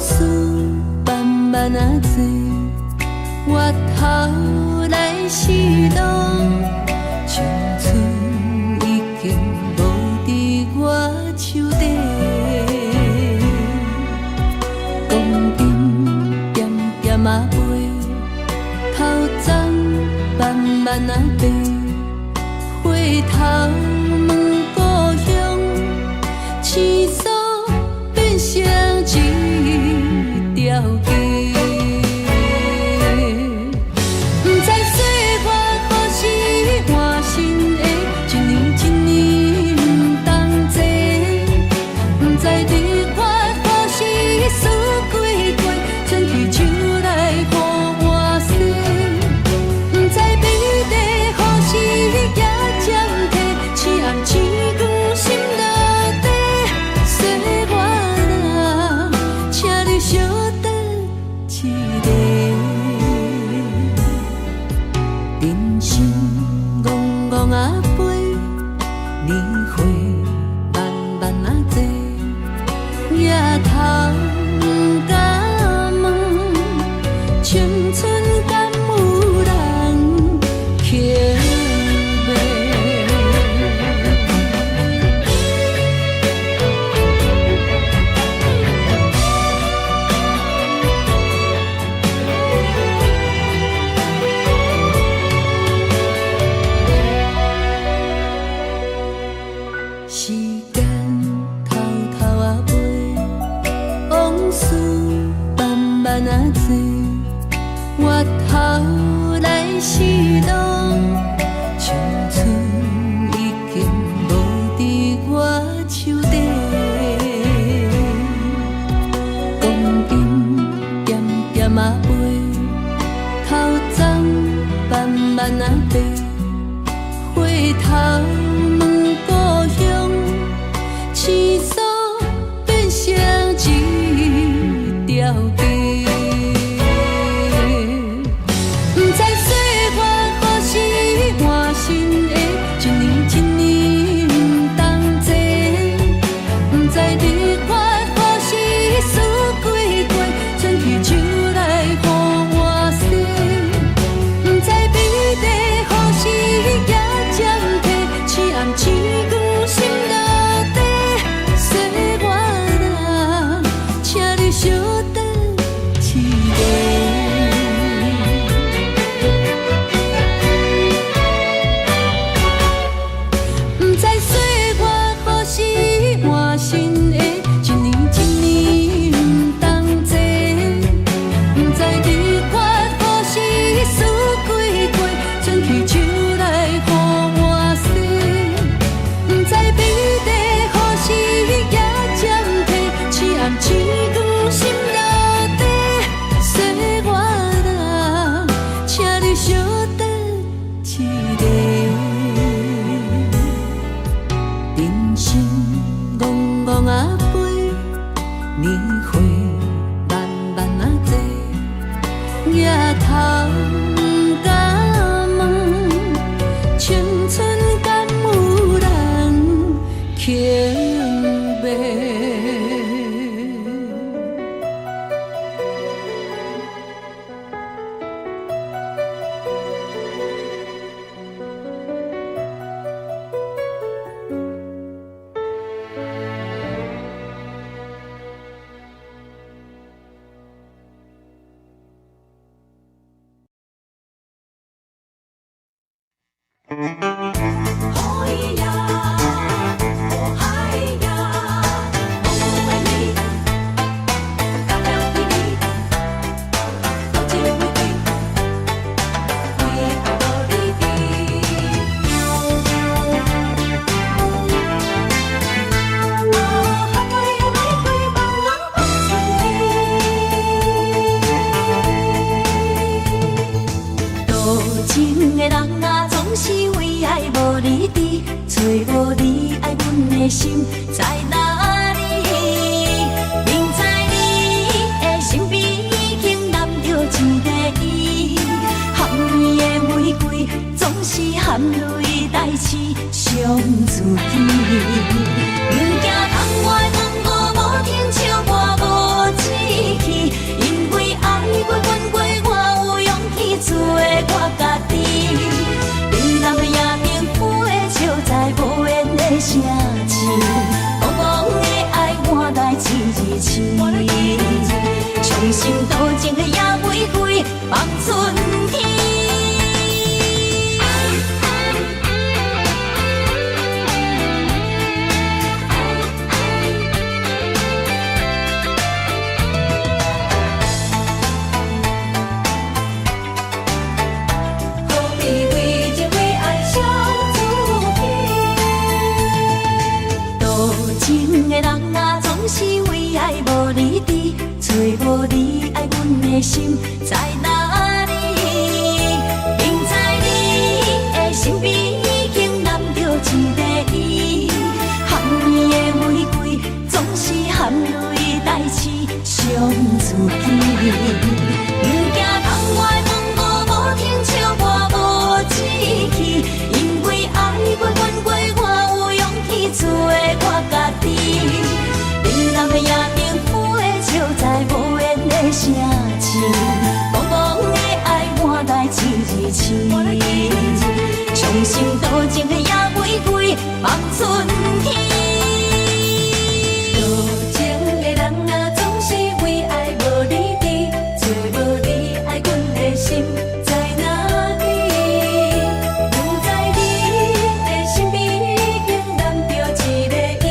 事慢慢啊做，越头来是路，青春已经无伫我手底。光阴点点啊飞，头鬃慢慢啊白，回头问故乡，青山变成一条街。不知岁月何时换新的，一年一年不同齐。不知日月何时输几过，春去秋来予我洗。不知美丽何时也暂停，青暗星光心落地。岁月啊，请你稍等一下。人生戆戆啊飞，年岁慢慢啊坐，夜头不敢问，青春敢有人捡卖？时间偷偷啊飞，往事慢慢啊做，越头来是路，青春已经无伫我手底。光阴点点啊飞，头鬃慢慢啊白，回头问故乡，青山变成一条街。不知岁月何时换新的，一年一年不同齐。不知日月何时输几过，春去秋来予我洗。不知美丽何时也暂停，青暗星光心落地。岁月啊，请你稍等一下。不知岁月何时换新的，一年一年不同齐。不知日月何时输几过，春去秋来予我洗。不知美丽何时也暂停，青暗星光心落地。岁月啊，请你稍等一下。人生戆戆啊飞，年岁慢慢啊坐，夜头不敢问，青春敢有人捡卖？情的人啊，总是为爱无离trí，找无市，伤心多情的野玫瑰望春天。找无你爱阮的心在哪里？明知你的身边已经揽着一个伊，含你的玫瑰总是含泪代志伤自己。不惊窗外风雨无停笑我无志气，因为爱过阮过，我有勇气做我家己。冷淡的夜灯。笑在无言的声情，茫茫的爱满带一字青。伤心多情的野玫瑰望春天。多情的人啊，总是为爱无离离，找无你爱阮的心在哪里？不知你的身边已经揽着一个伊，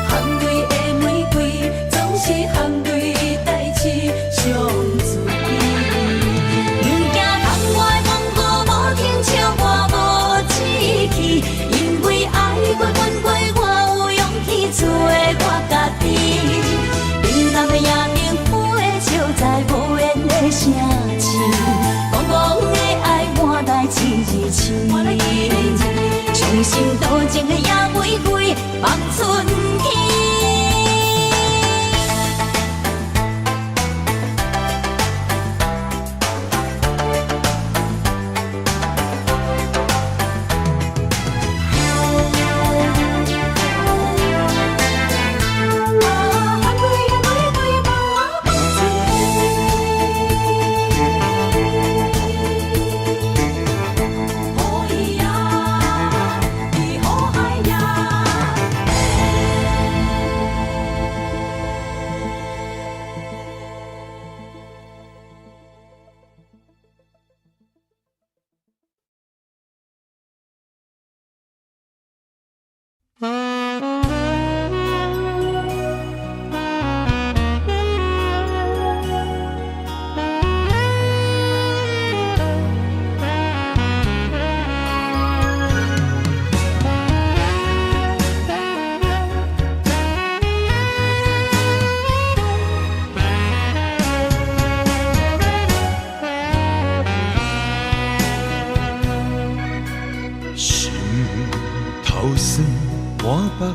含泪的玫瑰。是含泪代志伤自己，不惊窗外风雨无停笑我无志气，因为爱过阮过，我有勇气做我家己。冷淡的夜灯飞笑在无言的声情，茫茫的爱满带一字青。伤心多情的野玫瑰望春天。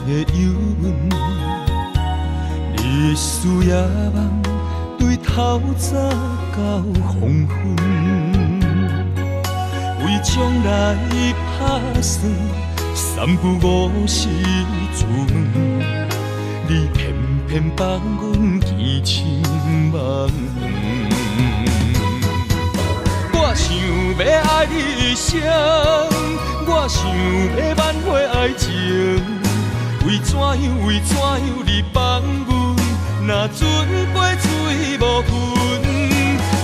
的忧闷，你的思夜梦对透早到黄昏，为将来打算，三不五时出门，你偏偏放阮见亲梦。我想要爱你一生，我想要挽回爱情。为怎样你放阮？若船过水无痕，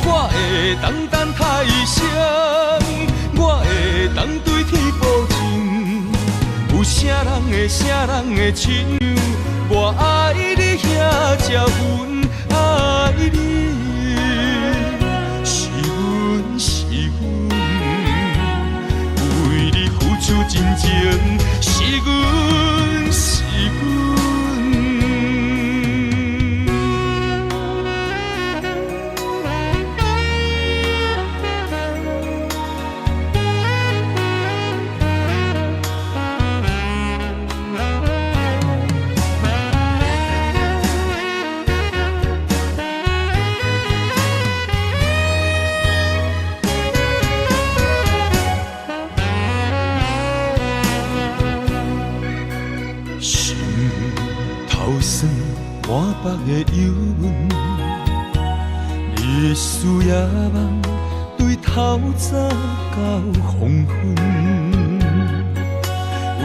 我会当等太阳，我会当对天保证。有啥人会亲像我爱你遐才阮爱你？是阮，为你付出真情，是阮。满腹的忧闷，你的思夜梦对透早到黄昏，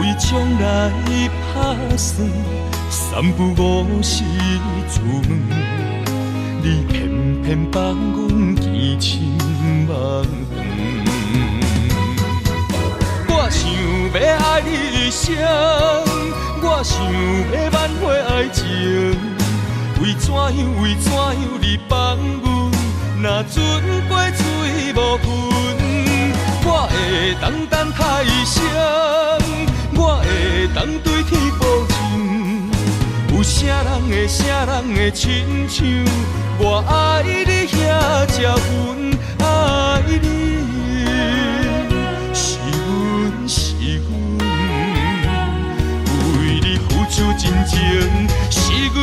为将来打算，三不五时出门，你偏偏放阮见亲梦长。我想要爱你一生，我想要挽回爱情，为怎样你放阮，若船过水无痕，我会当等他一生，我会当对天保证，有啥人会亲像我爱你遐这份爱你。为你付出真情，是阮。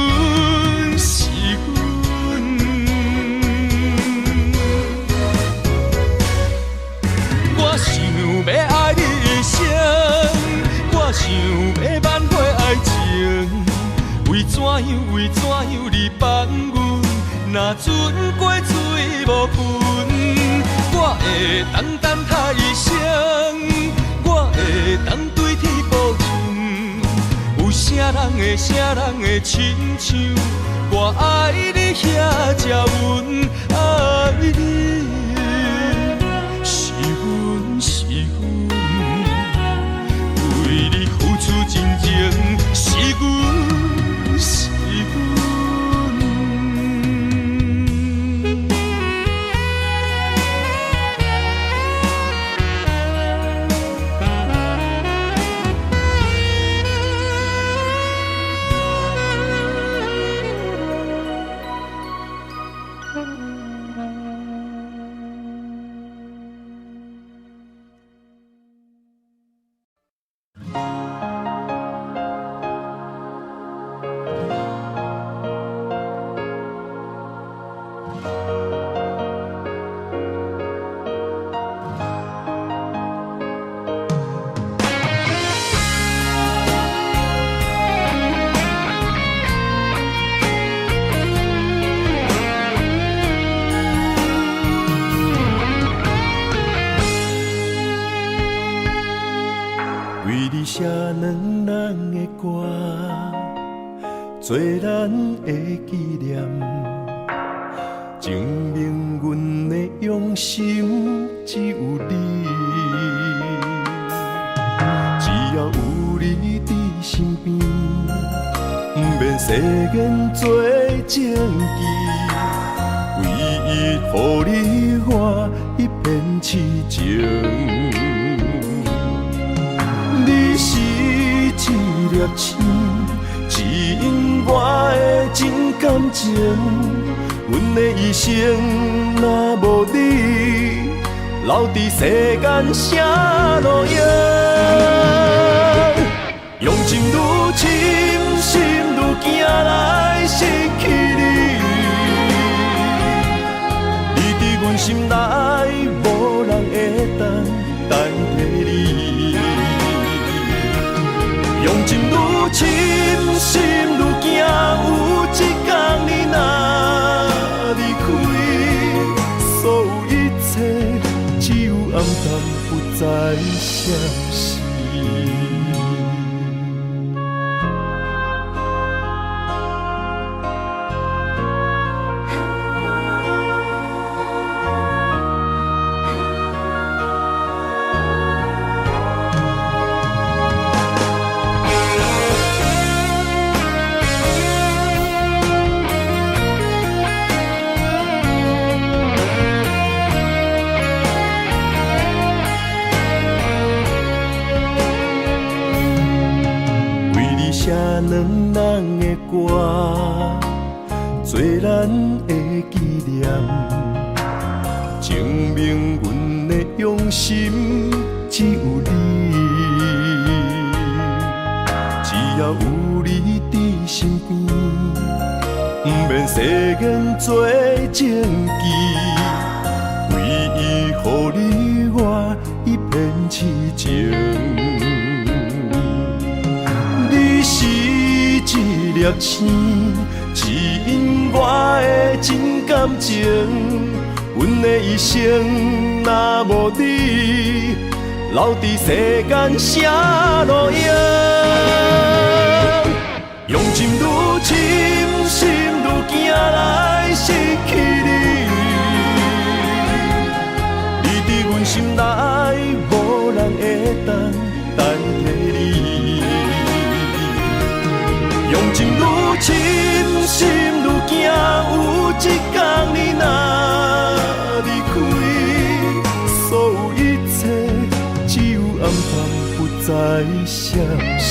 我想要爱你一生，我想要挽回爱情，为怎样你放阮，若船过水无痕，我会当等他一生，我会当对天保证，有啥人会亲像我爱你遐这阮爱你，是阮，为你付出真情，是阮。写两人的歌，做咱的纪念，证明阮的用心只有你。只要有你伫身边，不免世间做证据，唯一予你我一片痴情。你是一粒星，指引我的真感情。阮的一生若无你，留伫世间啥路用？用情愈深，心愈惊来失去你。你伫阮心内，无人会当代替你。用情愈深，心愈惊，有一天你若离开，所有一切只有暗淡，不再相信。写两人的歌，做咱的纪念，证明阮的用心只有你。只要有你伫身边，不免世间做证据，唯一予你我一片痴情。你是一粒星，指引我的真感情。阮的一生若无你，留伫世间啥路用？用尽深，心愈行来失去你。你伫阮心内，无人会当代替你。用情愈深，心愈惊，有一天你若离开，所有一切只有暗淡，不再消息。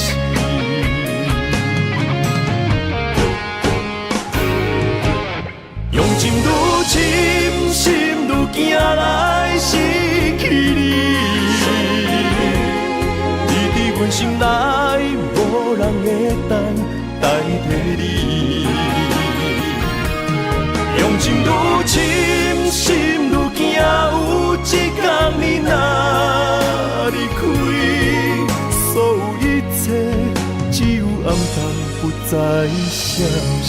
用情愈深，心愈惊来失去你。你伫阮心内，无人会当代替你。用情愈深，心愈惊，有一天你若离开，所有一切只有暗淡，不再消息。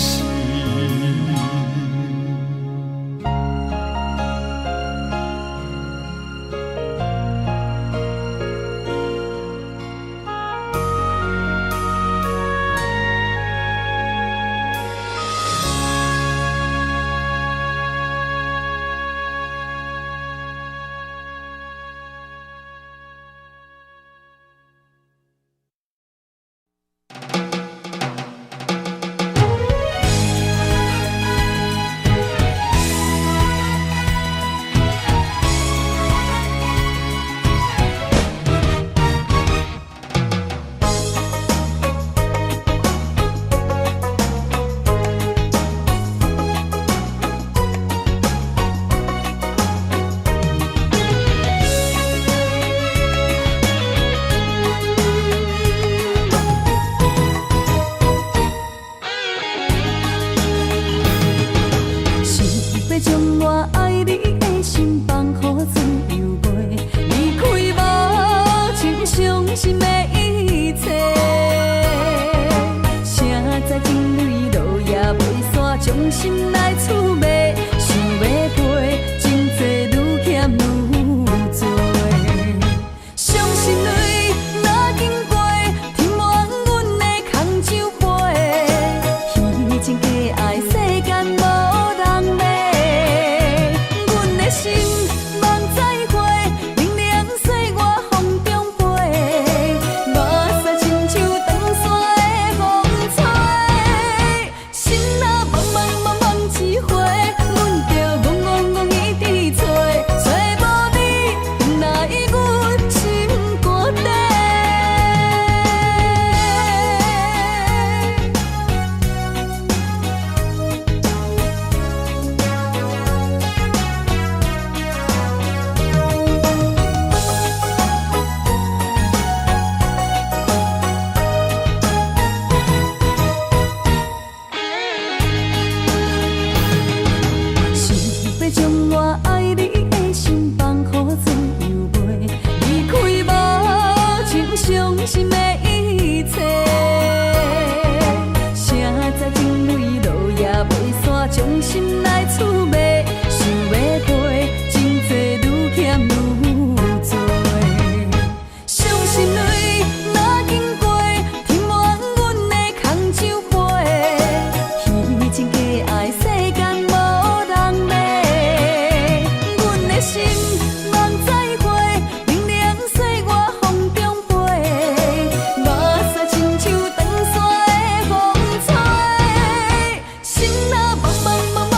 心若茫茫茫茫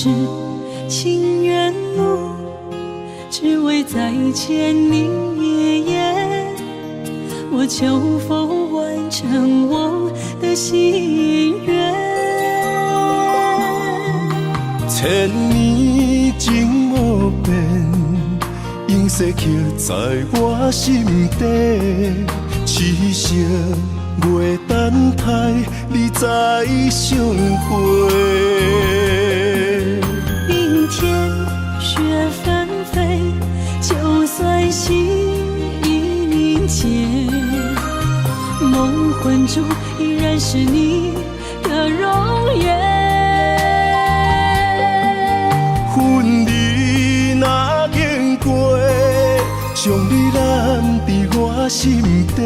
世情缘路，只为再见你爷爷。我求否完成我的心愿？千年情无变，永逝刻在我心底。痴色袂等待，你再相会。冰天雪纷飞，就算心已凝结，梦魂中依然是你的容颜。恨你若经过，将你揽伫我心底。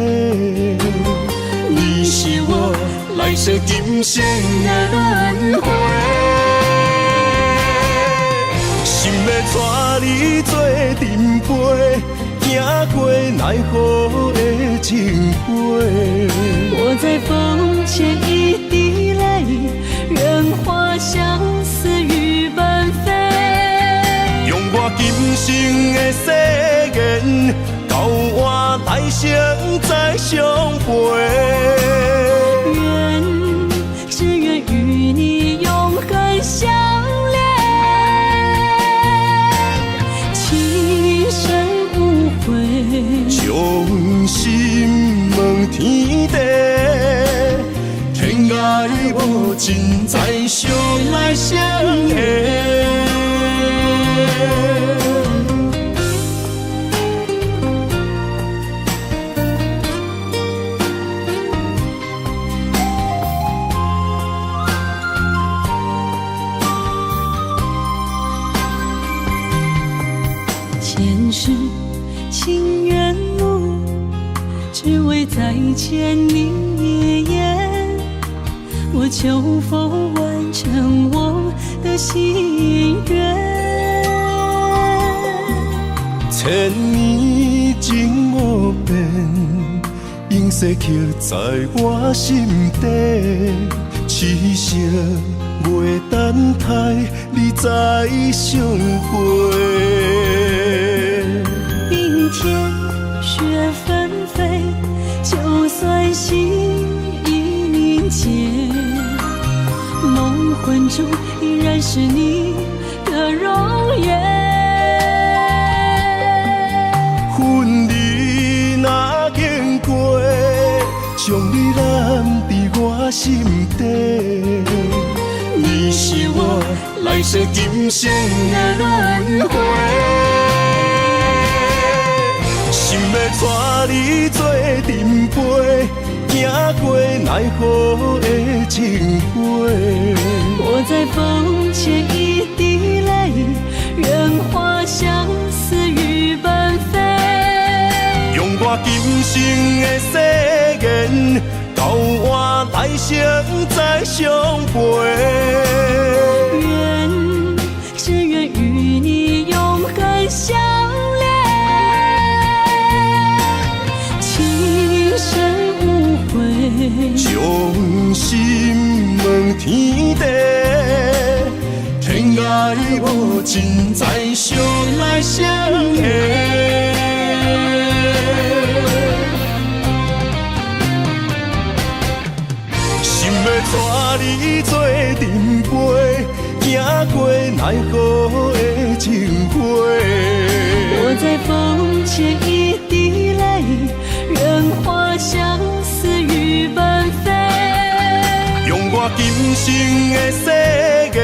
你是我来世今生的轮回，心要带你做阵陪，行过奈何的情杯。我在风前一滴泪，愿化相思雨奔飞。用我今生的誓言，交换来生再相陪。只愿与你永恒相恋，情深无悔，将心问天地，天涯无尽，再相来相会。前世情缘路，只为再见你爷爷。我求否完成我的心愿？千年情无变，永逝刻在我心底。痴色袂等待，你再相会。冰天雪纷飞，就算心已凝结，梦魂中依然是你的容颜。恨你若经过，将你揽伫我心底。你是我来世今生的轮回，心要带你做阵陪，行过奈何的情杯。我在风前一滴泪，愿化相思雨奔飞。用我今生的誓言，交换来生再相陪。只愿与你永恒相恋，情深无悔，将心问天地，天涯无尽，再相来相会。心要带你做阵陪，行过奈何的情杯。我在风前一滴泪，愿化相思雨奔飞。用我今生的誓言，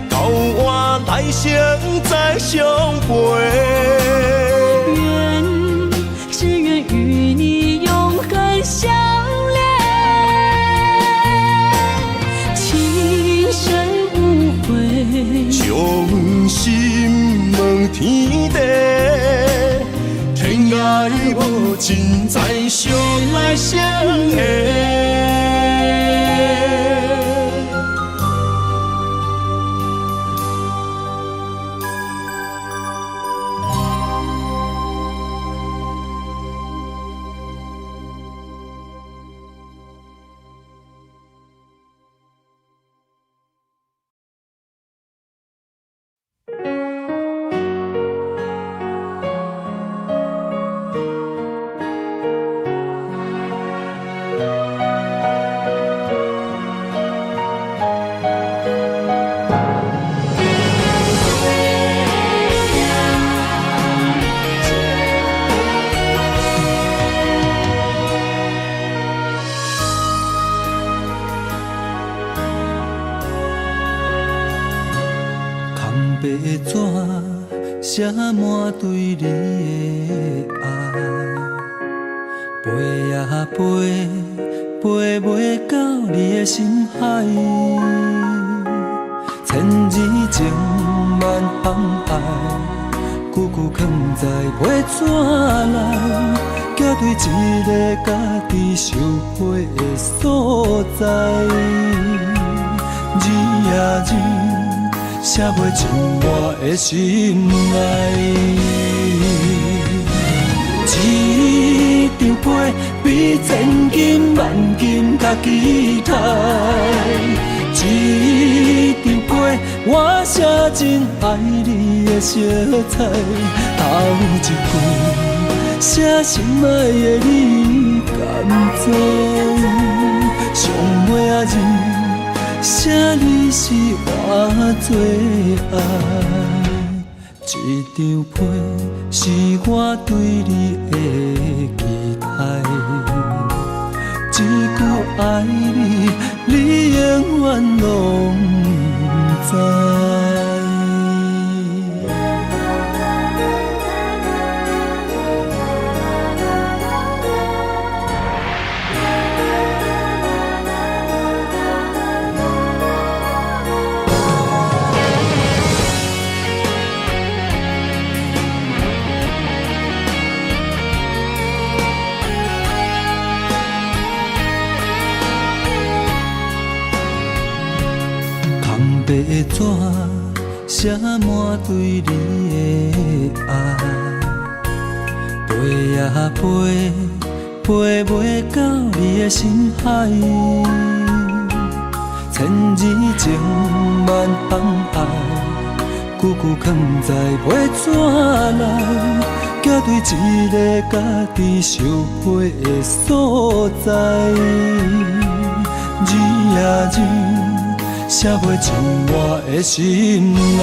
交换来生再相陪。只愿与你永恒相恋，情深无悔，将心问天地，天涯无尽，再相来相会。纸写满对你的爱，飞呀飞，飞袂到你的心海。千字情万航海，句句藏在袂纸内，寄对一个家己受惠的所在。字呀字，写袂尽我的心爱。一张被比千金万金较期待。一张被我写真爱你的色彩，头一句写心爱的你甘知？上尾仔字写你是我最爱。一张被是我对你的期待，一句爱你，你永远拢知。白纸写满对你的爱，飞呀飞，飞袂到你的心海。千字情万航海，句句藏在袂纸内，寄对一个家己受惠的所在。字呀字，写袂尽我的心爱。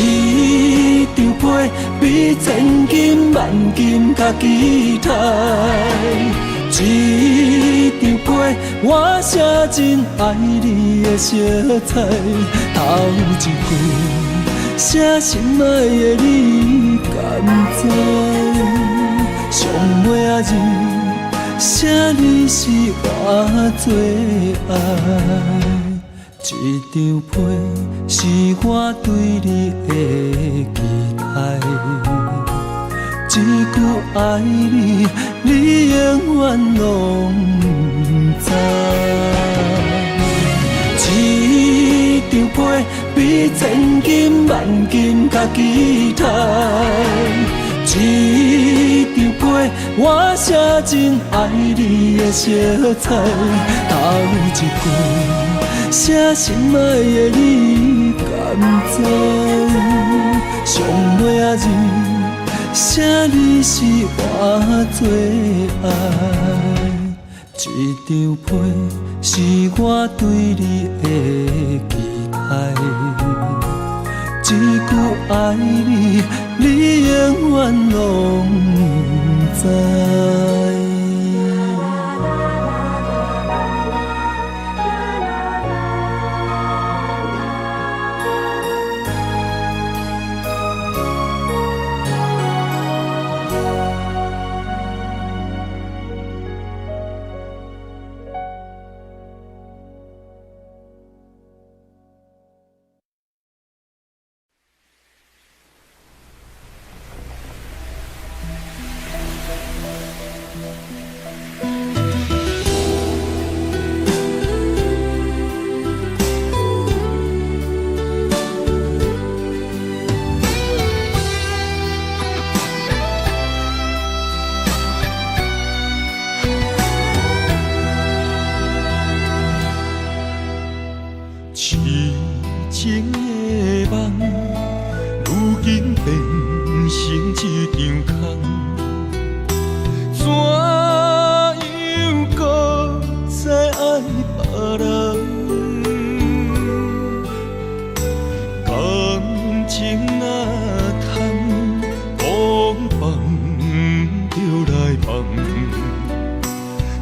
一张被比千金万金较期待。一张被我写真爱你的色彩，头一句写心爱的你甘知？上尾仔字写你是我最爱。一张被是我对你的期待，一句爱你，你永远拢知。一张被比千金万金较期待。一张被我写真爱你的色彩，头一句写心爱的你甘知？上尾仔字写你是我最爱。一张被是我对你的期待，一句爱你，你永远拢知。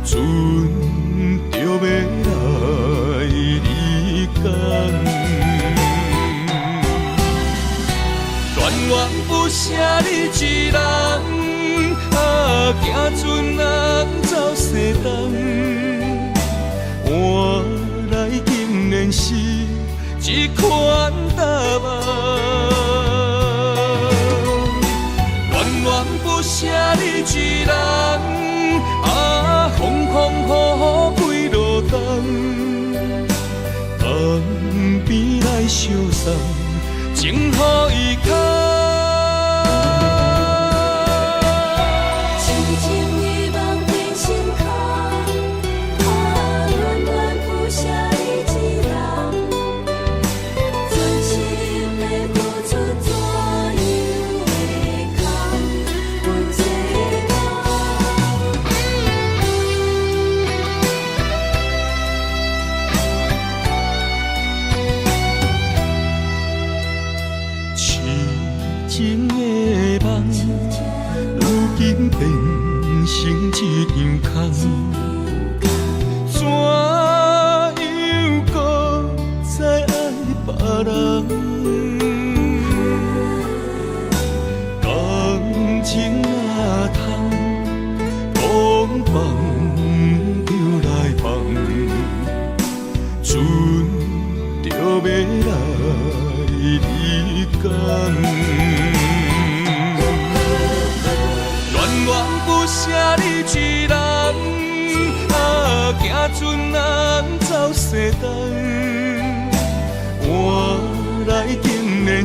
船就要来离港。不舍你一人，行船人走西东，换来竟然是一款答案。恋恋不舍你一人，风风雨雨几路冬，旁边来相送，情予伊牵。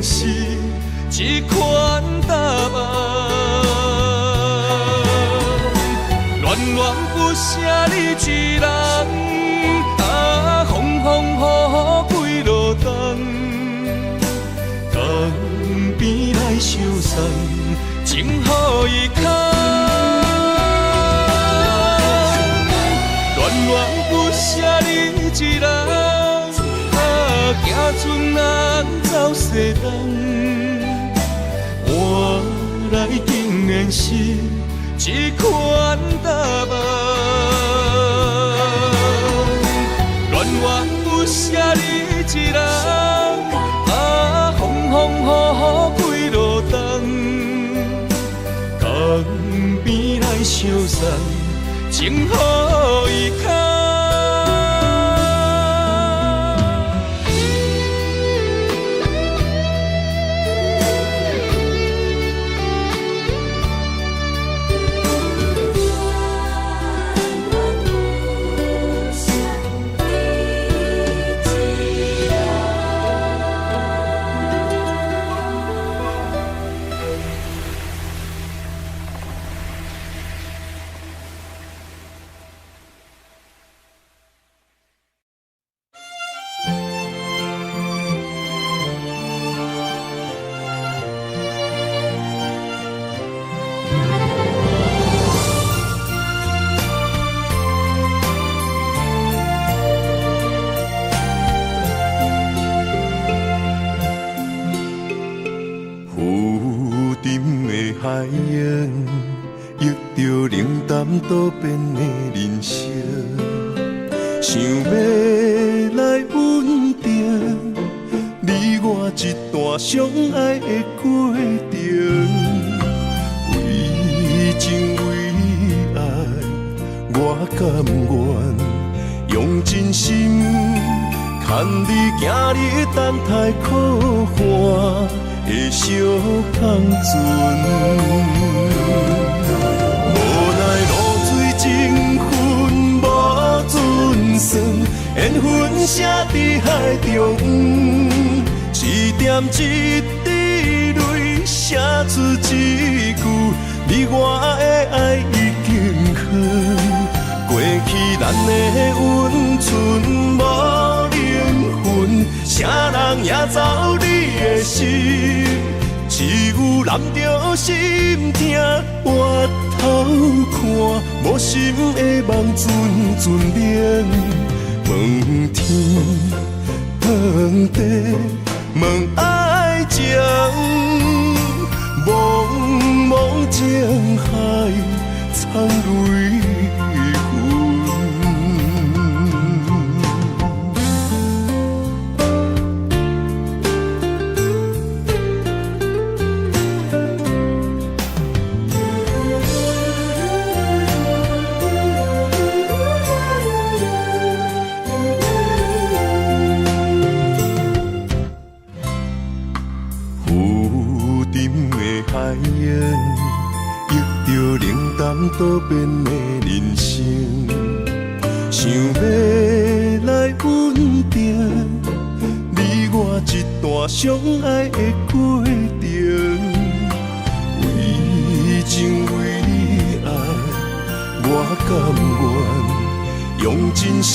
是一款答案，恋恋不舍你一人，风风雨雨几路冬，江边来相送，情予伊牵。恋恋不舍你一人。行船人走西东，换来竟然是一款答案。恋恋不舍你一人，风风雨雨几路冬，江边来相送，情予伊牵。海洋，遇着冷淡多变的人生，想要来稳定你我一段相爱的过程。为情为爱，我甘愿用真心，牵你行你等待苦寒的小康船。无奈露水情分无准算，缘分写伫海中，一点一滴泪写出一句：你我的爱已经远。过去咱的温存无灵魂，啥人也走你的心，只有揽着心痛回头看，无心的梦阵阵眠，问天问地问爱情，茫茫江海苍泪痕。多变的人生，想要来稳定你我一段相爱的过程。为情为你爱，我甘愿用真心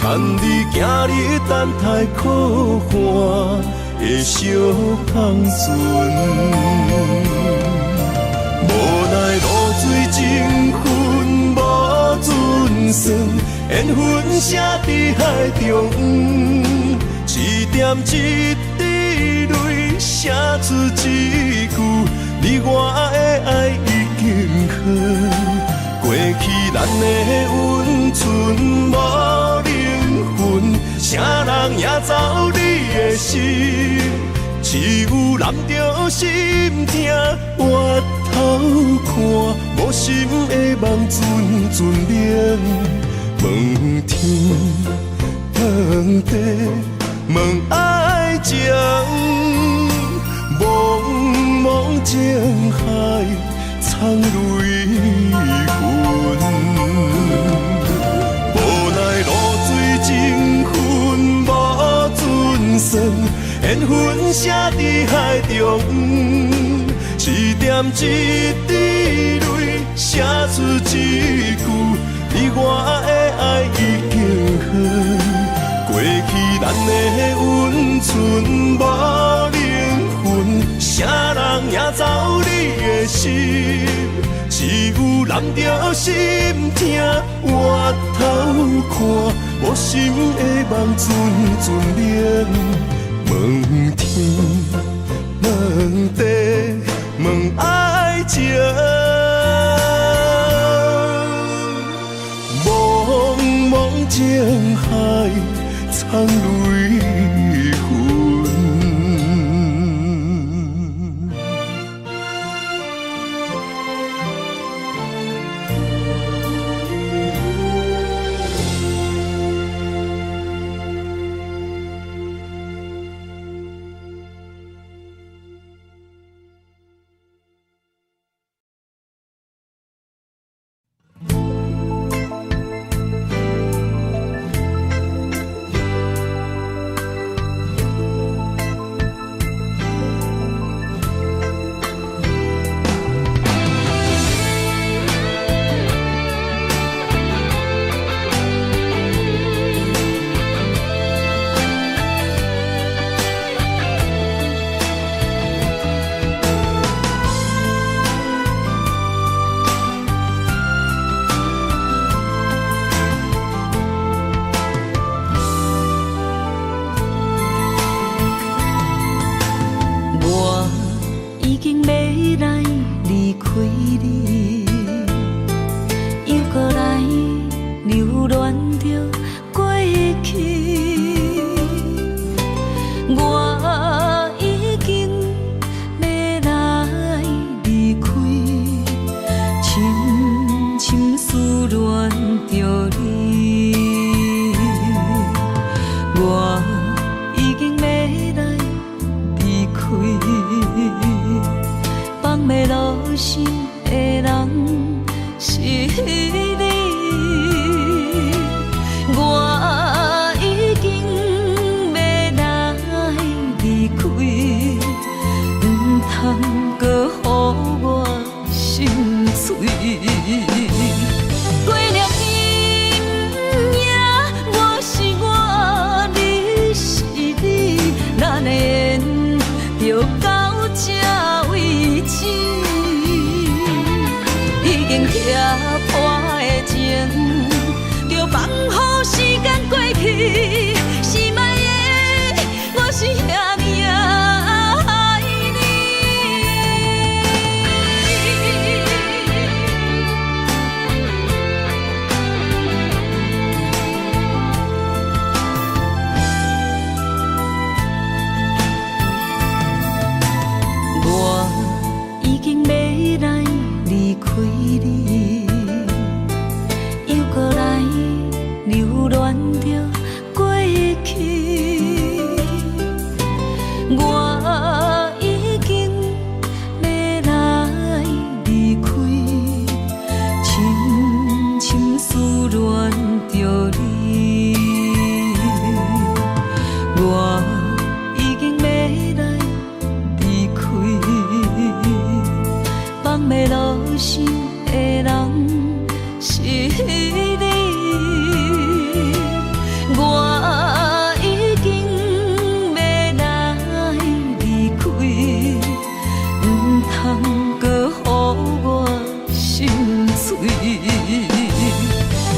牵你行你等待可汗的小香船。无奈露水情分无准算，缘分写伫海中，一点一滴泪写出一句，你我的爱已经好。过去咱的温存无灵魂，啥人也走你的心，只有揽着心痛回头看，无心的梦阵阵冷。问天问地问爱情，茫茫情海藏泪痕。无奈露水情分无准算，缘分写伫海中，一点一滴泪写出一句，你我的爱已经好。过去咱的温存无灵魂，啥人也走你的心，只有揽着心痛回头看，无心的梦阵阵冷。问天问地问爱情，茫茫情海藏泪痕。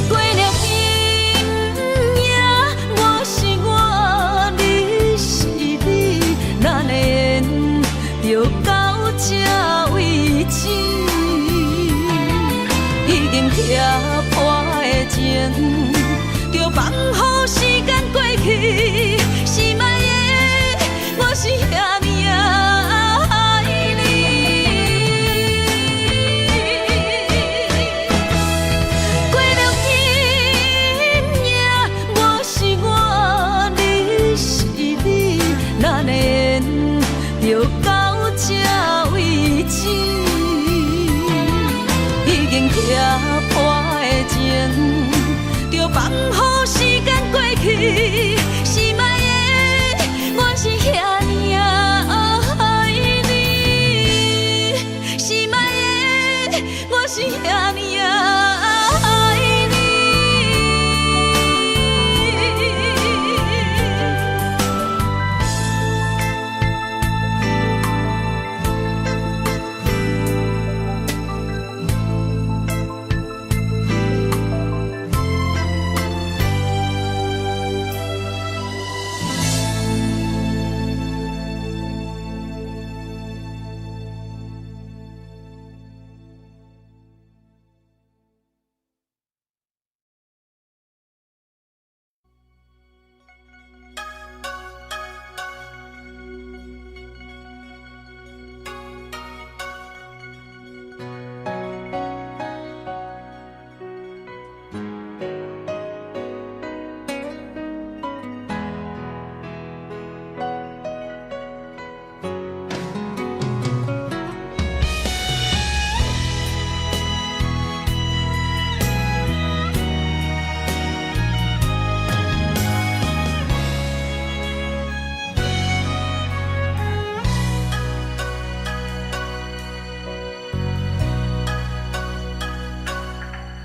过了今夜，我是我，你是你，咱的缘就到这为止。已经拆破的情，就放乎时间过去。是莫的，我是遐尼爱你。过了今夜，我是我，你是你，咱的缘就到这为止。已经拆破的情，就放乎时间过去。是莫的，我是遐尼爱你。是莫的，我是遐尼爱你。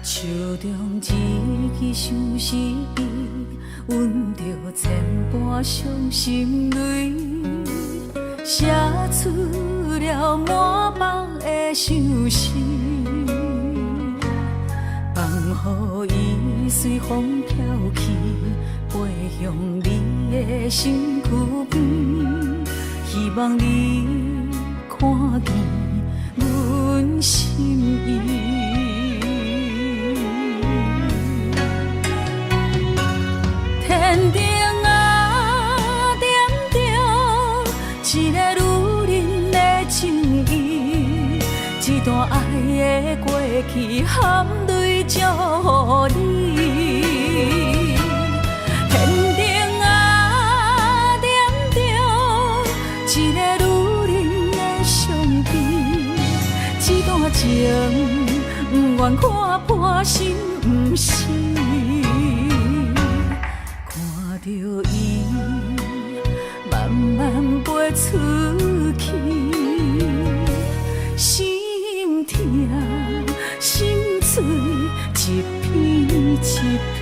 手中一支相思笔，阮着千般伤心泪，写出了满腹的相思，放予伊随风飘去，飞向你的身躯边，希望你看见阮心意。天顶啊，点着一个女人的情意，一段爱的过去含泪祝福你。天顶啊，点着一个女人的相片，一段情不愿看破心不死。着伊慢慢飞出去，心痛心碎一片一片。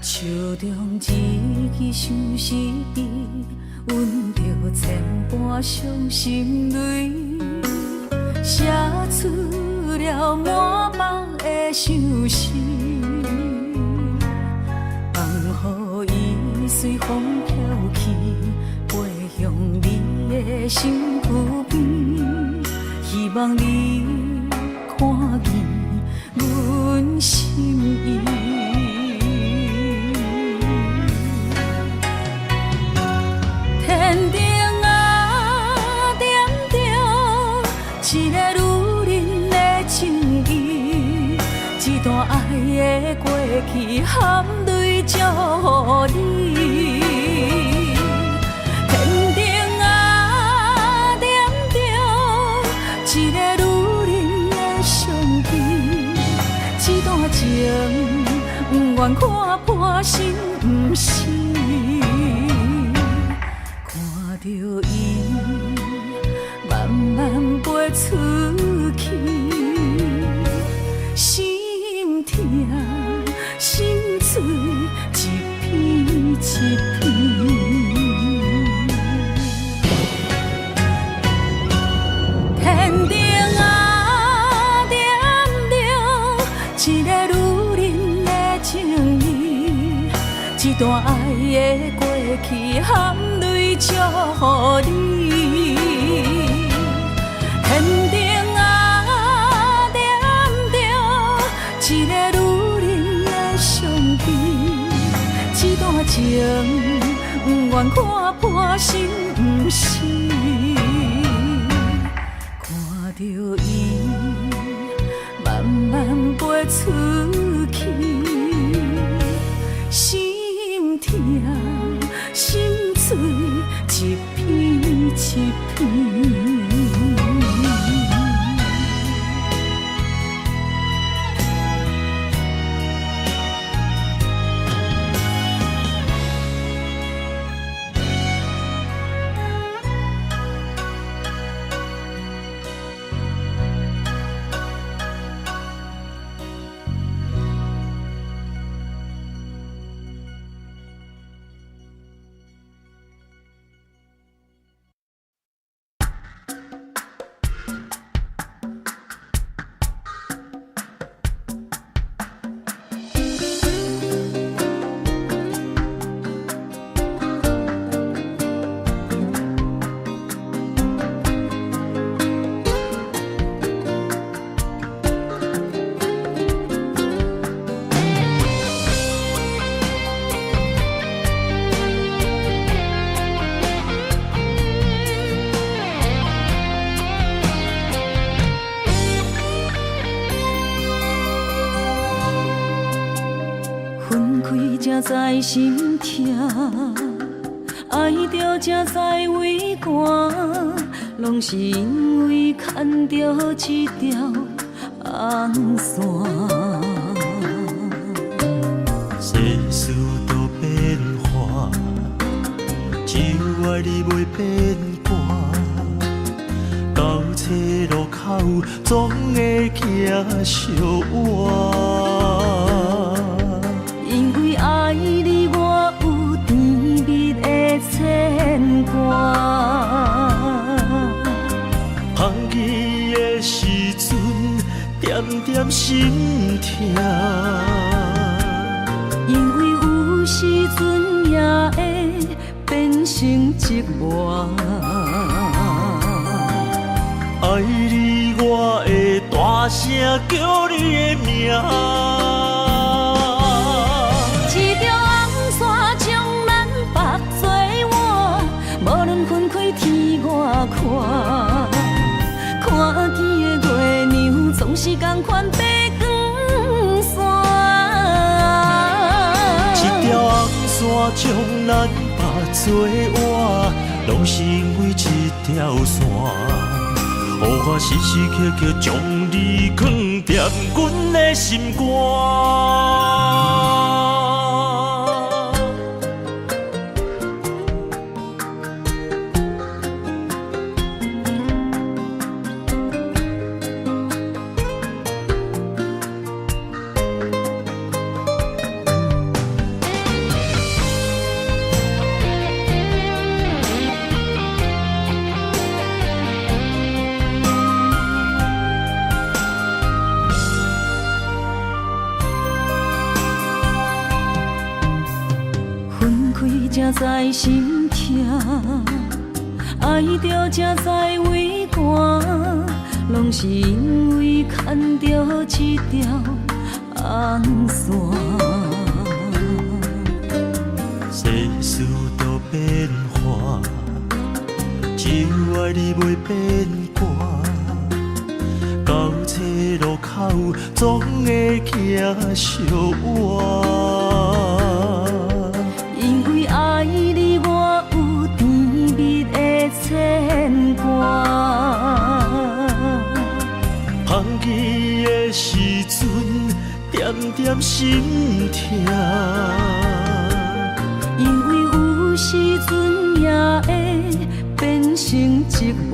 手中一支相思笔，阮着千般伤心泪，写出了满腹的相思，放予伊随风飘去，飞向你的身躯边，希望你看见阮心意。天顶啊，点着一个女人的情意，一段爱的过去含泪祝福你。天顶啊，点着愿看破心不是，看着伊慢慢飞出去，心痛心碎一片一片。天顶啊，点着一个女人的情意，一段爱的过去，含泪祝福你。天顶啊，点着一个女人的相片，一段情不愿看破心不是。看着伊慢慢飞出去，心痛心碎一片一片。才知心痛，爱着才知畏寒，拢是因为牵着一条红线。世事都变化，只有爱你袂变卦。到车路口总会行相换。因为爱你，我有甜蜜的牵挂。放弃的时阵，点点心痛。因为有时阵也会变成寂寞。爱你，我会大声叫你的名。无论分开天外看，看见的月亮总是同款白光线。一条红线将咱绑做活，拢是因为一条线，予我时时刻刻将你藏在阮的心肝。才知心痛，爱着才知畏寒，拢是因为牵着一条红线。世事都变化，只有爱你袂变卦。到车路口总会行相换。爱你，我有甜蜜的牵挂。放弃的时阵，点点心痛。因为有时阵也会变成寂寞。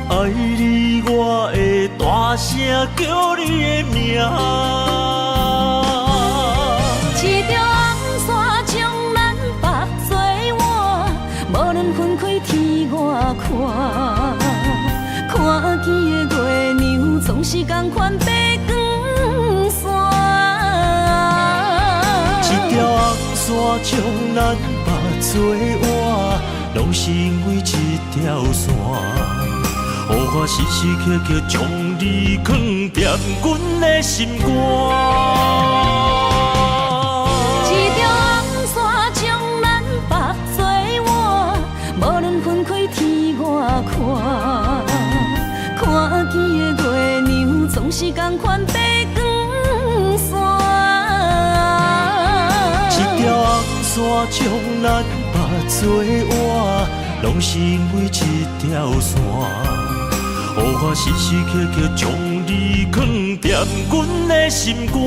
爱你，我会大声叫你的名。一条红线将咱绑做换，无论分开天外看。看见的月亮总是同款白光线。一条红线将咱绑做换，拢是因为一条线。予我时时刻刻将你藏踮阮的心肝。一条红线将咱绑做换，无论分开天外看。看见的月亮总是同款白光线。一条红线将咱绑做换，拢是因为一条线。予我时时刻刻将你藏踮阮的心肝。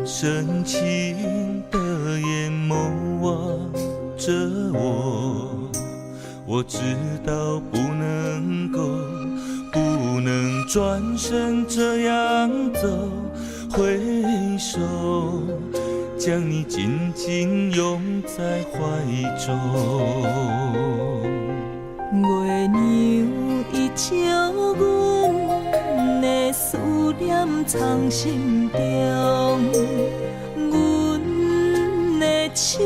深情的眼眸望着我知道不能转身这样走，挥手将你紧紧拥在怀中。月亮伊照阮的思念藏心中，阮的手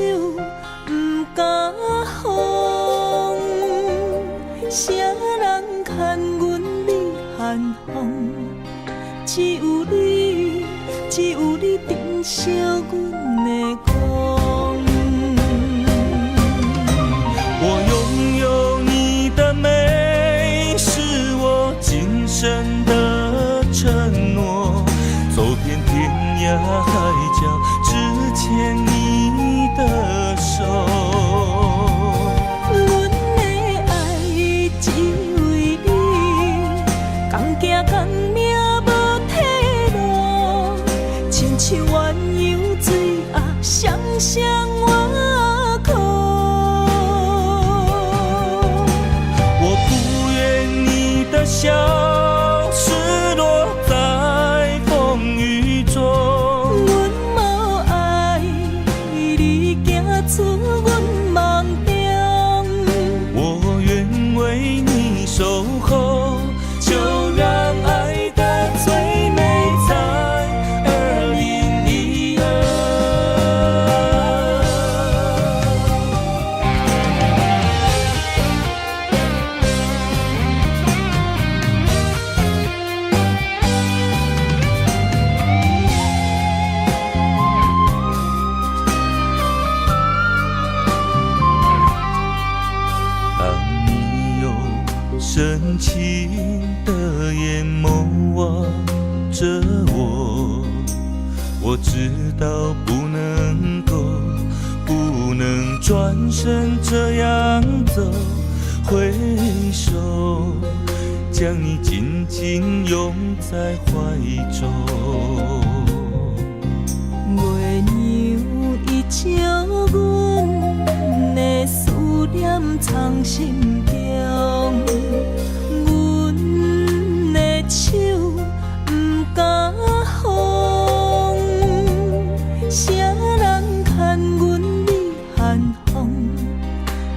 不敢放，谁人牵阮离寒风？只有你，只有你珍惜阮的光。我拥有你的美，是我今生的承诺。走遍天涯海角，只牵你的手。阮的爱只为你，同行同命无退路，亲像鸳鸯水鸭，双双我靠。我不愿你的笑失落在风雨中，阮无爱你行出阮梦中，我愿为你守候，就让爱的最美在2012。当你用深情的眼眸望着我知道不能转身这样走，挥手将你紧紧拥在怀中。月亮伊照阮的思念藏心中，阮的手不敢放，谁人牵阮离寒风？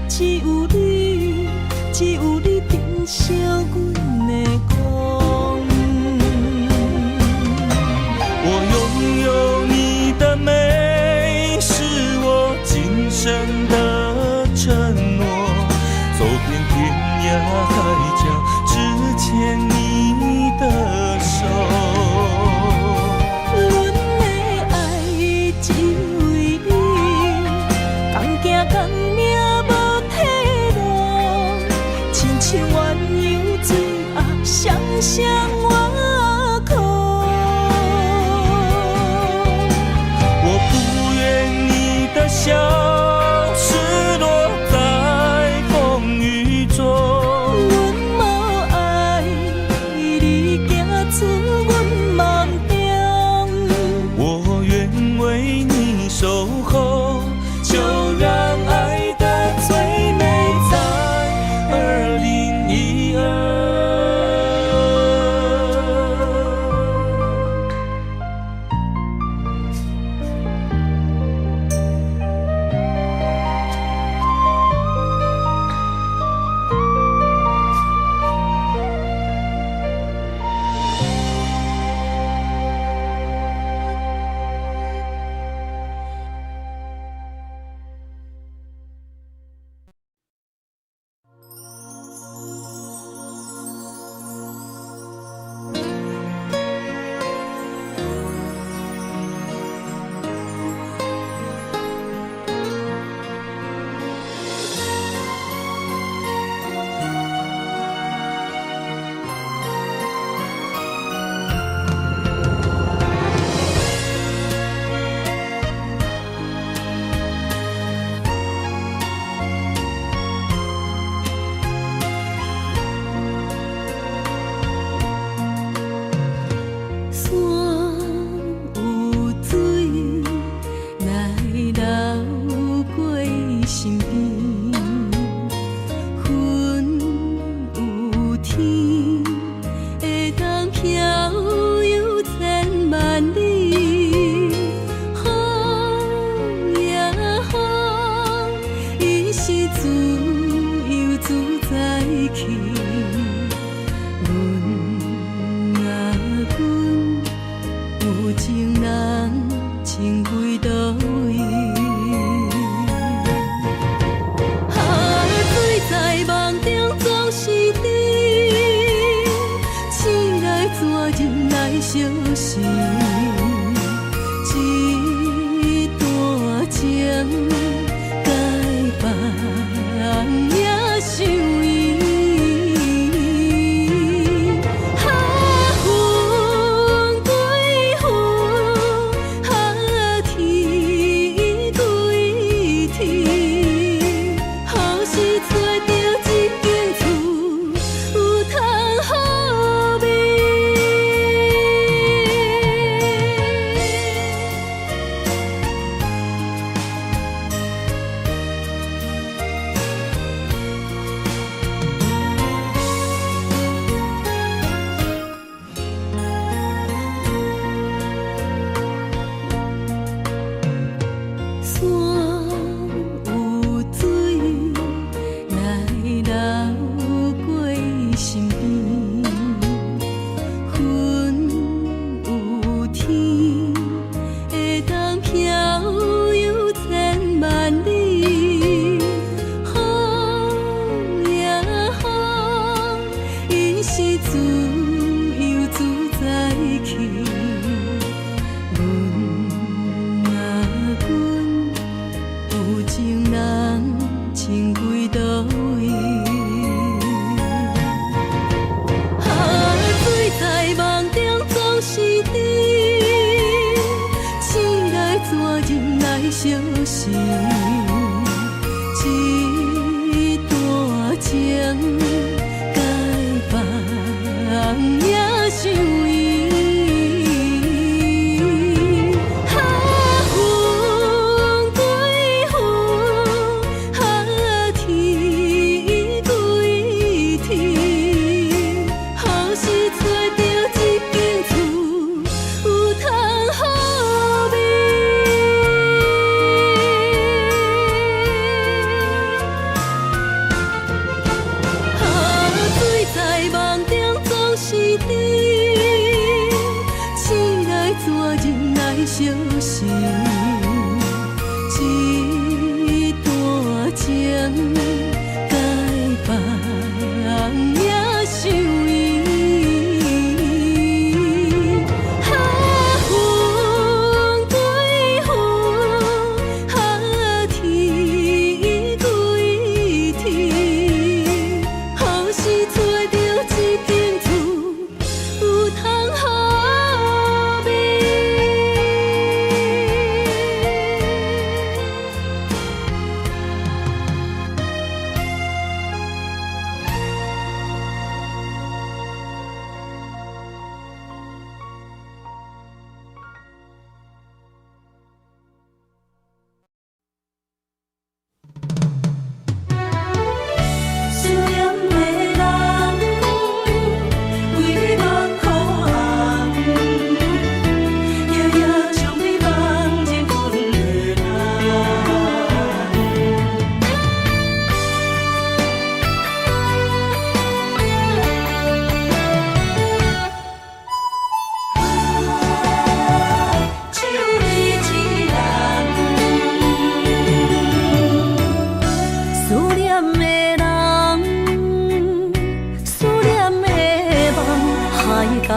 只有你，只有你珍惜惜阮的光。我拥有你的美，是我今生的承诺。走遍天涯海角，只牵你的手。阮的爱只为你，同行同命无退路，亲像鸳鸯水暗双双我苦。我不愿你的笑失落在风雨中。阮无爱你行出阮梦中，我愿为你守候，就让爱的最美在2012。天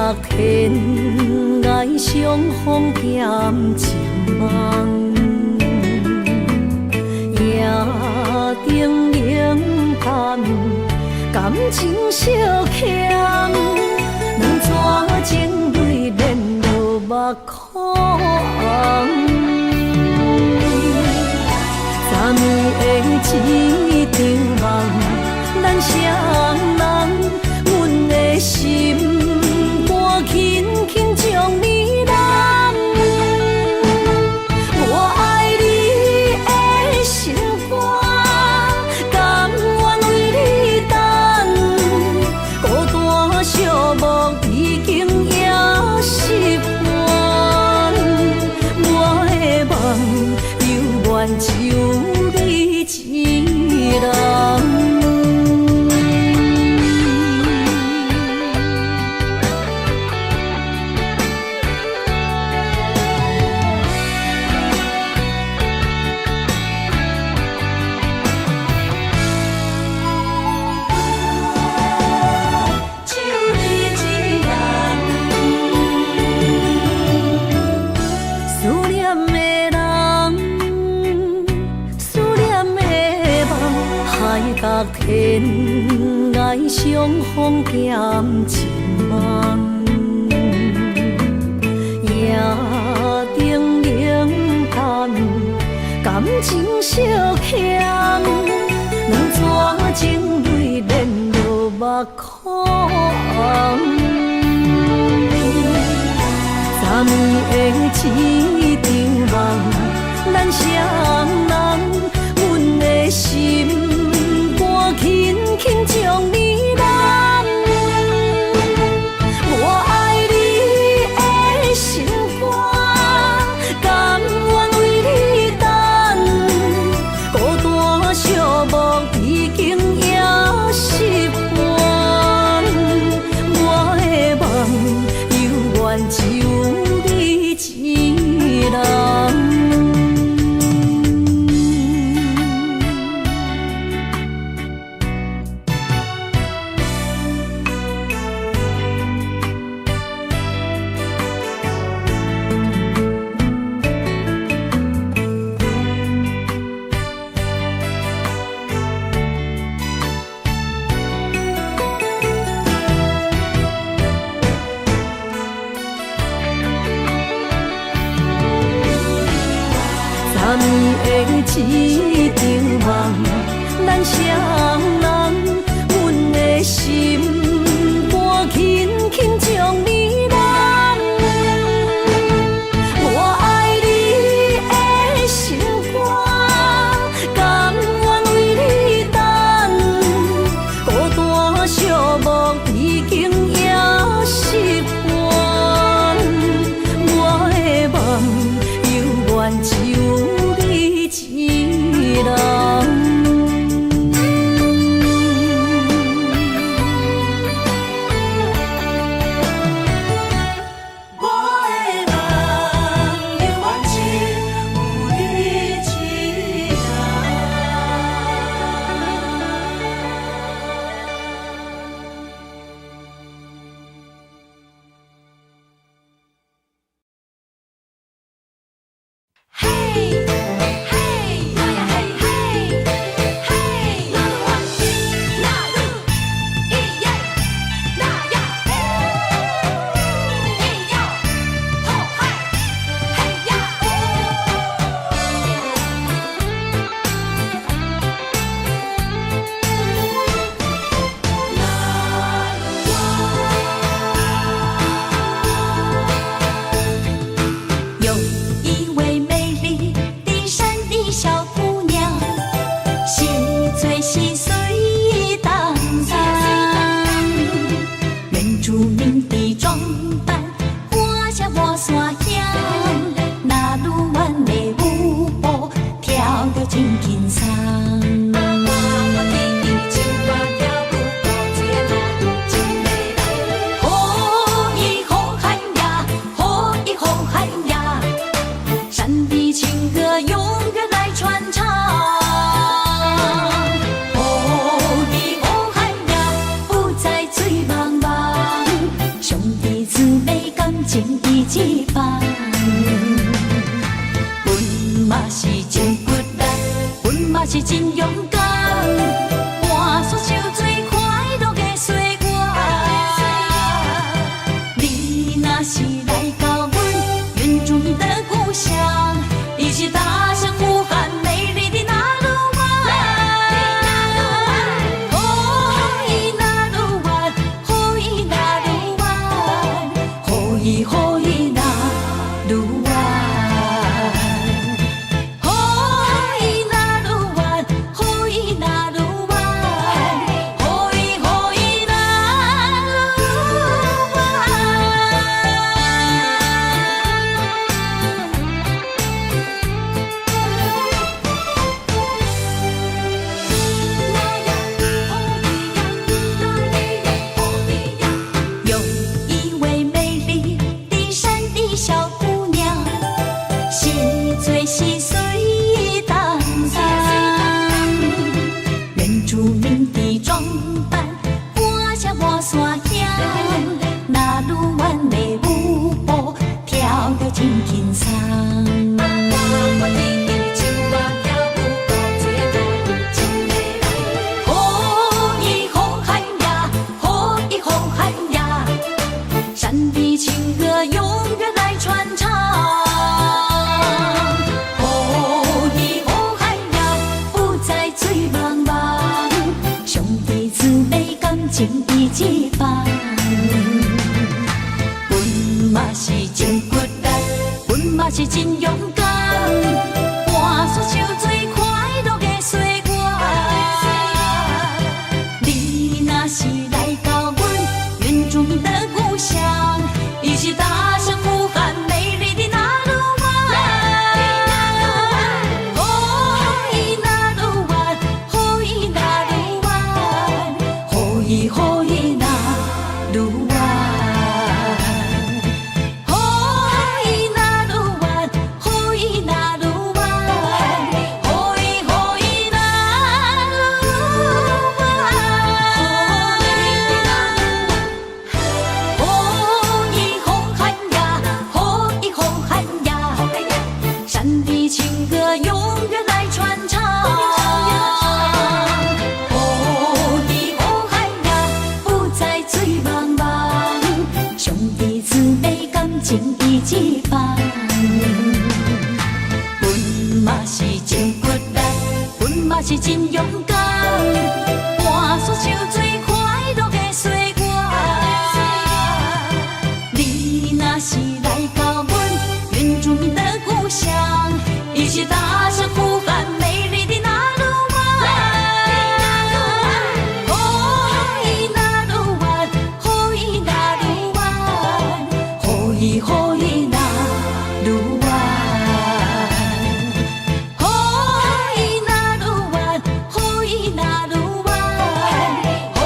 甲天涯相逢减一梦，夜灯冷淡，感情惜欠，两撮情泪连落目眶。昨暝的一场梦，咱双人，阮的心肝轻轻将你揽。我爱你的心肝，甘愿为你等，孤单寂寞已经也习惯。我的梦犹原只有你一人。甲天涯相逢减一梦，夜灯冷淡，感情惜欠，两撮情泪连落目眶。昨暝的一场梦，咱双人，阮的心肝轻轻将你揽。我爱你的心肝，甘愿为你等，孤单寂寞已经也习惯。我的梦犹原只有你一人。昨暝的一场梦，咱双人，阮的心肝轻轻将你揽。我爱你的心肝，甘愿为你等，孤单寂寞已经也习惯。我的梦犹原只有一人。勇敢，换出受最快乐的岁月。你若是来到阮原住民的故乡，伊是大声呼喊美丽的那鲁湾。哦，伊那鲁湾，哦，伊那鲁湾，哦，伊哦伊那鲁湾。情义一般，阮嘛是真骨力，阮嘛是真勇敢，换出受最快乐的岁月。你若是来到阮原住民的故乡，伊是大声呼喊美丽的那鲁湾。哦，伊那鲁湾，哦，伊那鲁湾，哦，伊哦伊那鲁湾，哦，伊那鲁湾，哦，伊那鲁湾，哦，伊哦伊那鲁湾，哦，伊红汉呀，哦，伊红汉呀，山的情歌永远来传唱。哦，伊红汉呀，不再醉茫茫，兄弟姊妹感情已一般。阮嘛是真骨力，阮嘛是真勇敢，换出受最快乐的岁月。你若是来到阮原住民的故乡，伊是大声呼喊美丽的那鲁湾。哦，伊那鲁湾，哦，伊那鲁湾，哦，伊哦伊那鲁湾，哦，伊那鲁湾，哦，伊那鲁湾，哦，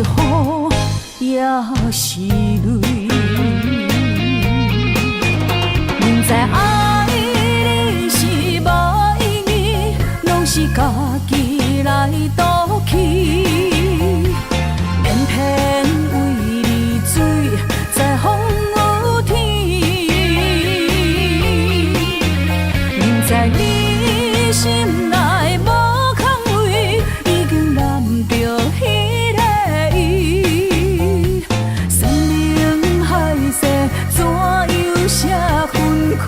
是雨也是泪。明知爱你是无意义，拢是家己来赌气，偏偏为你醉在风雨天。明知你心内无空位，已经染着彼个意。生命海誓怎样写分开？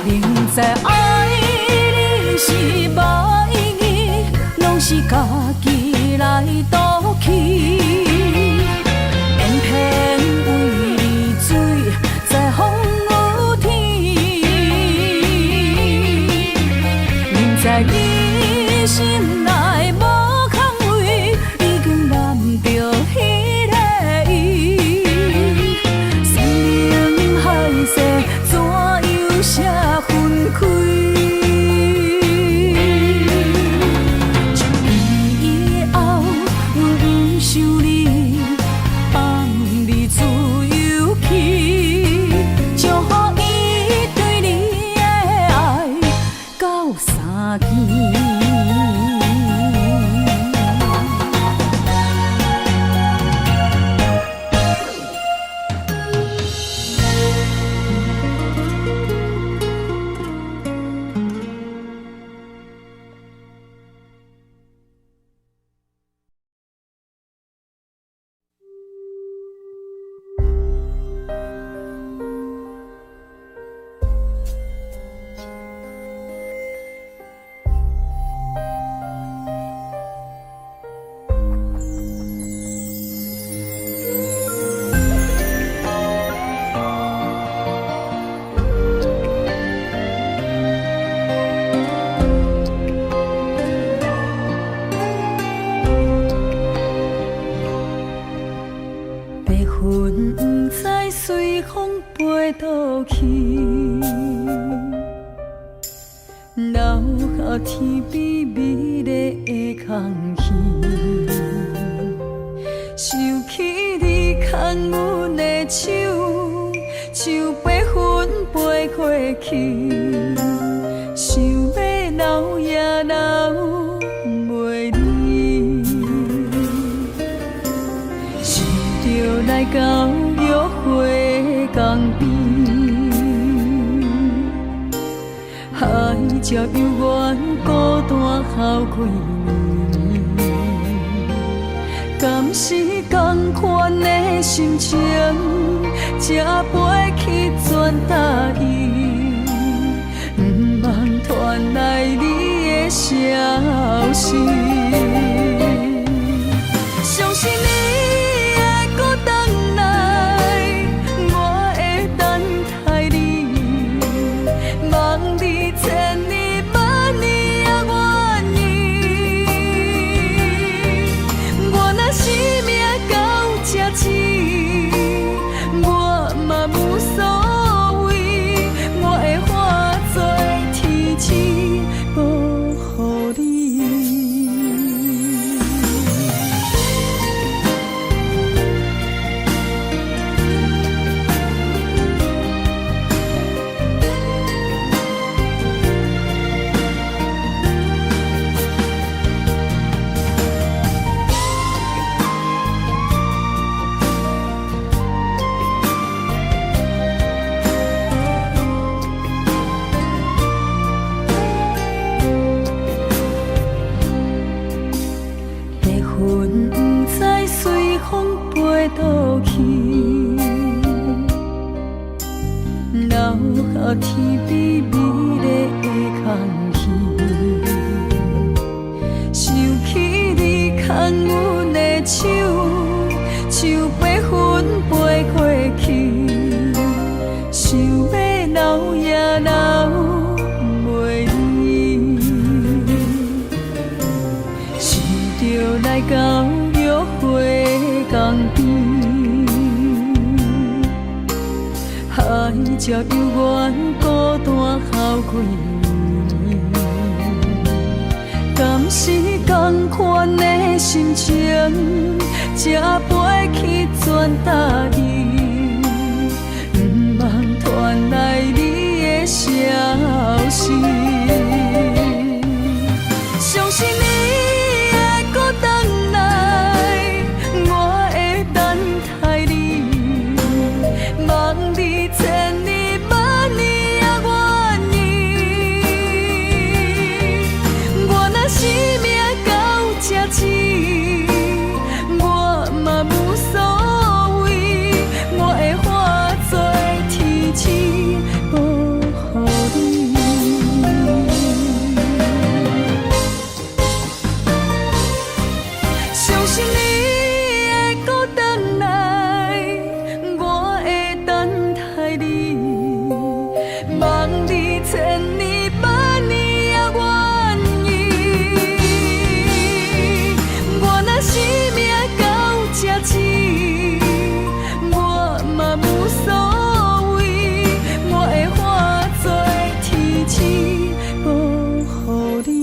明知爱你是无意义，拢是家己来赌气。偏偏为你醉在风雨天。明知你心内无空位，已经染着彼个意。生命海誓怎样写分开？从以后，阮不想你，放你自由去，祝福伊对你的爱到三更。白云不知随风飞倒去，留下天边美丽的空气。想起你牵阮的手，像白云飞过去，想要留也留袂离。想着来到约会江边，海才犹原孤单哭几年。敢是同款的心情，才飞去全答应，不茫传来你的消息。相信你会搁回来，我会等待你，望你千年万年也愿意。我若生命到这止，我嘛无所谓，我会化作天使保护你。白云不知随风飞倒去，留下天边美丽的空气。想起你牵阮的手，像白云飞过去，想要留也留袂离。想着来到约会江边，海才犹原孤单哭几年。敢是同款的心情，才飞去全答应，不茫传来你的消息。相信你会搁回来，我会等待你，望你千年万年也愿意。我若生命到这止，我嘛无所谓，我会化作天星保护你。相信你会搁回来，我会等待你，望你千年万年也愿意。我若生命到这止，我嘛无所谓，我会化作天星保护你。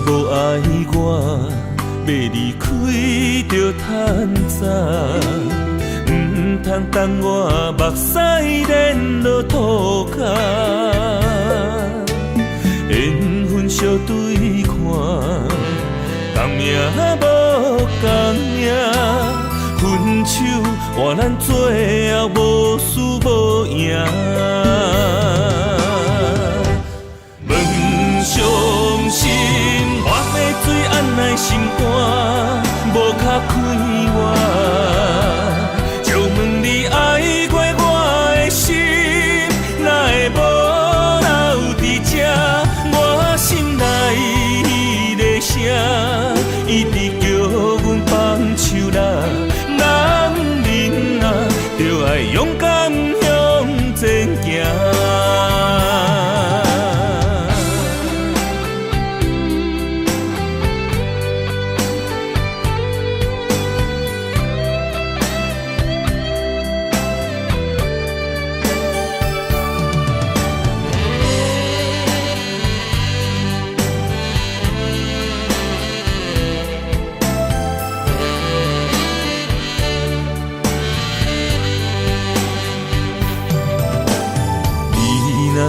无爱我，要离开就趁早，唔通等我目屎连落涂骹。缘分相对看，同命无同命，分手换咱最后无输无赢。相信我的水按来心肝，无卡开我。就问你爱过我的心，哪会无留伫这？我心内的声，一直叫阮放手啦。男人啊，就爱勇敢向前行。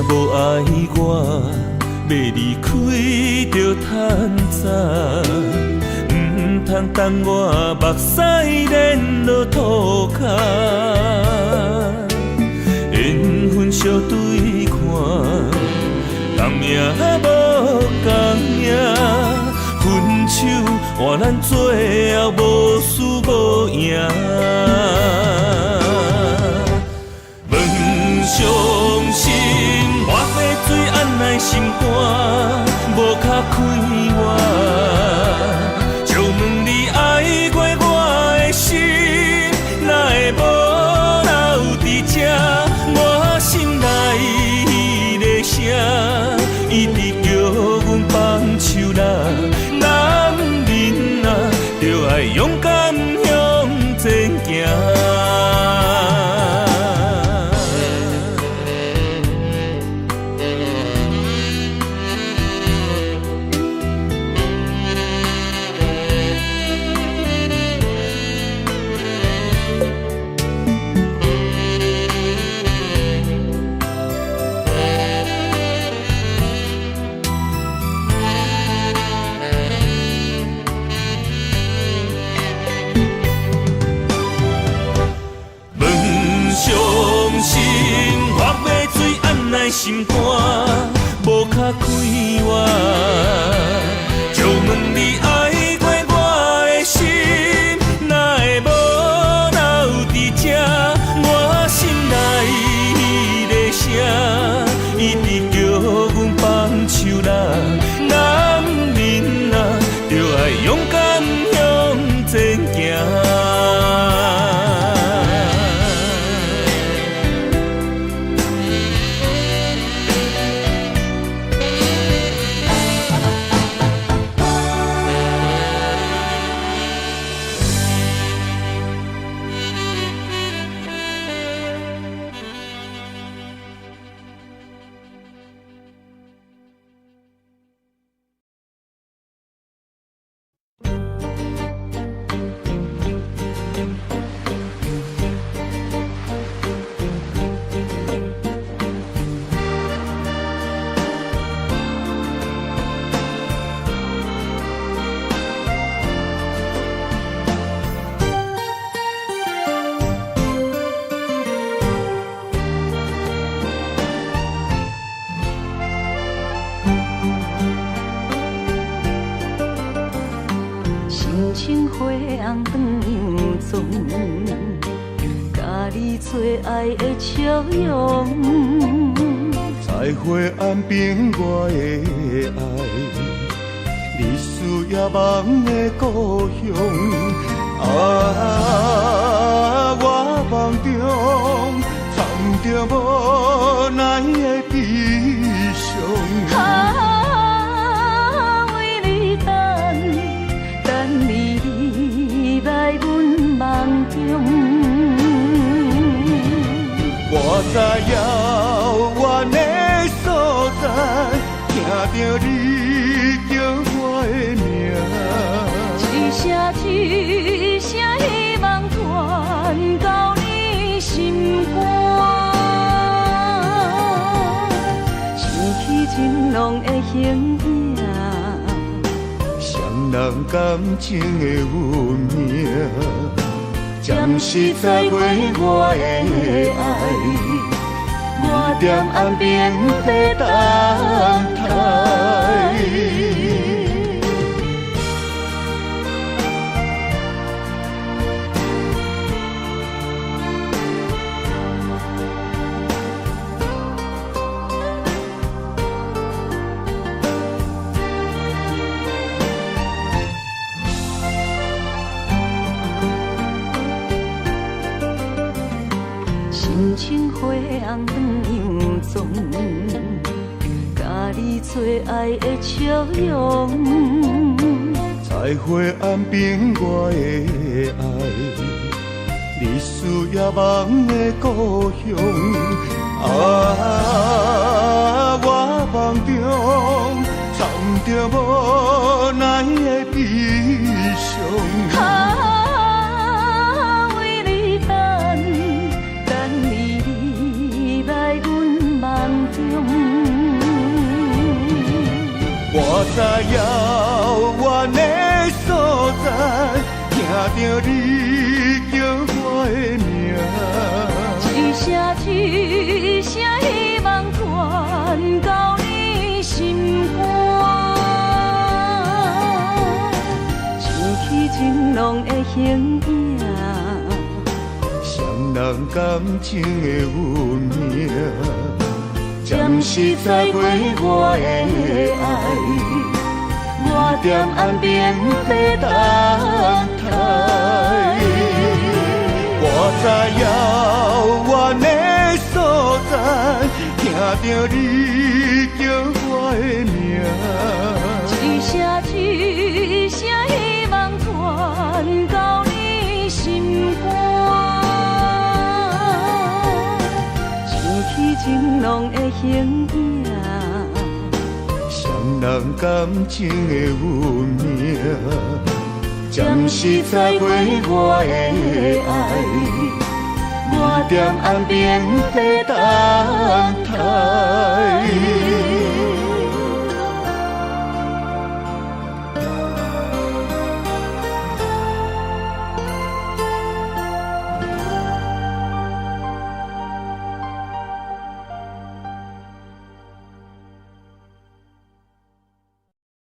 无爱我，要离开就趁早，唔通等我目屎连落涂骹。缘分相对看，同命无同命，分手换咱最后无输无赢。相信我的水按来心肝，无卡开我。就问你爱过我的心，哪会无留伫这？我心内的声，一直叫阮放手啦。男人啊，就爱勇敢向前行。心肝无较快活，借问你爱过我的心，哪会无留伫这？我心内迄个声，一直叫阮放手啦。男人啊，就爱勇敢向前行。爱的笑容，在花岸边我的爱，你思夜梦的故乡。我梦中藏着无奈的悲伤。为你等你来阮梦中。我在遥远的所在，听着你叫我的名，一声一声希望传到你心肝，想起情浓的形影，双人感情的运命。暂时在过我的爱，我踮岸边在等待。深情花红两丛，甲你做爱的笑容，在花岸边我的爱，你思夜梦的故乡。我梦中藏着无奈的悲伤。我在遥远的所在，听着你叫我的名，一声一声希望传到你心肝，想起情浓的形影，双人感情的运命。暂时在过我的爱，我踮岸边在等待。我在遥远的所在，听着你叫我的名，一声一声希望传到你心肝。情浓的形影，双人感情的运命。暂时在过我的爱，我踮岸边在等待。